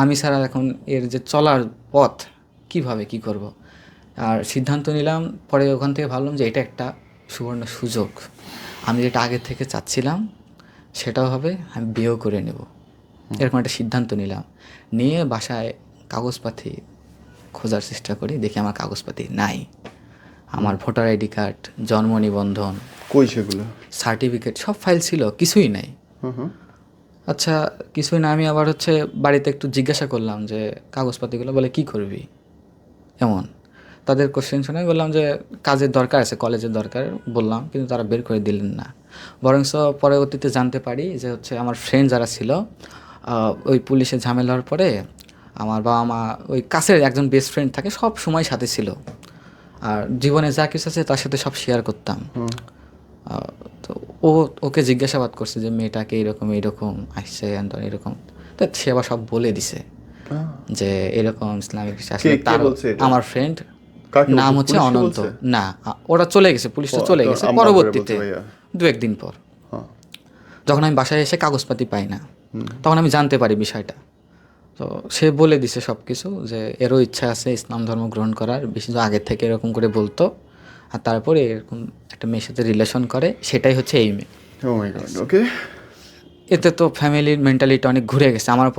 আমি ছাড়া এখন এর যে চলার পথ কিভাবে কি করব। আর সিদ্ধান্ত নিলাম, পরে ওখান থেকে ভাবলাম যে এটা একটা সুবর্ণ সুযোগ, আমি যেটা আগে থেকে চাচ্ছিলাম সেটাও হবে, আমি বিয়েও করে নেব, এরকম একটা সিদ্ধান্ত নিলাম। নিয়ে বাসায় কাগজপাতি খোঁজার চেষ্টা করি, দেখি আমার কাগজপাতি নাই। আমার ভোটার আইডি কার্ড, জন্ম নিবন্ধন, কই সেগুলো? সার্টিফিকেট সব ফাইল ছিল, কিছুই নাই। আচ্ছা কিছুই না, আমি আবার বাড়িতে একটু জিজ্ঞাসা করলাম যে কাগজপাতিগুলো, বলে কি করবি এমন। তাদের কোশ্চেন শুনে বললাম যে কাজের দরকার আছে, কলেজের দরকার বললাম, কিন্তু তারা বের করে দিলেন না। বরঞ্চ পরবর্তীতে জানতে পারি যে আমার ফ্রেন্ড যারা ছিল, ওই পুলিশের ঝামেলা হওয়ার পরে আমার বাবা মা, ওই কাছের একজন বেস্ট ফ্রেন্ড থাকে, সব সময় সাথে ছিল, আর জীবনে যা কিছু আছে তার সাথে সব শেয়ার করতাম। তো ওকে জিজ্ঞাসাবাদ করছে যে মেয়েটাকে এইরকম এইরকম আসছে, এরকম, তো সে আবার সব বলে দিছে যে এরকম ইসলামিক আসলে তার আমার ফ্রেন্ড নাম হচ্ছে অনন্ত। না, ওরা চলে গেছে, পুলিশটা চলে গেছে পরবর্তীতে 2-1 দিন পর। যখন আমি বাসায় এসে কাগজপাতি পাই না, তখন আমি জানতে পারি বিষয়টা। তো সে বলে দিছে সব কিছু, যে এরও ইচ্ছা আছে ইসলাম ধর্ম গ্রহণ করার, বিশেষ আগের থেকে এরকম করে বলতো, আর তারপরে এরকম একটা মেয়ের সাথে রিলেশন করে, সেটাই হচ্ছে এই মেয়ে। ও মাই গড, ওকে। এতে তো ফ্যামিলির মেন্টালিটি অনেক ঘুরে গেছে আমার উপর।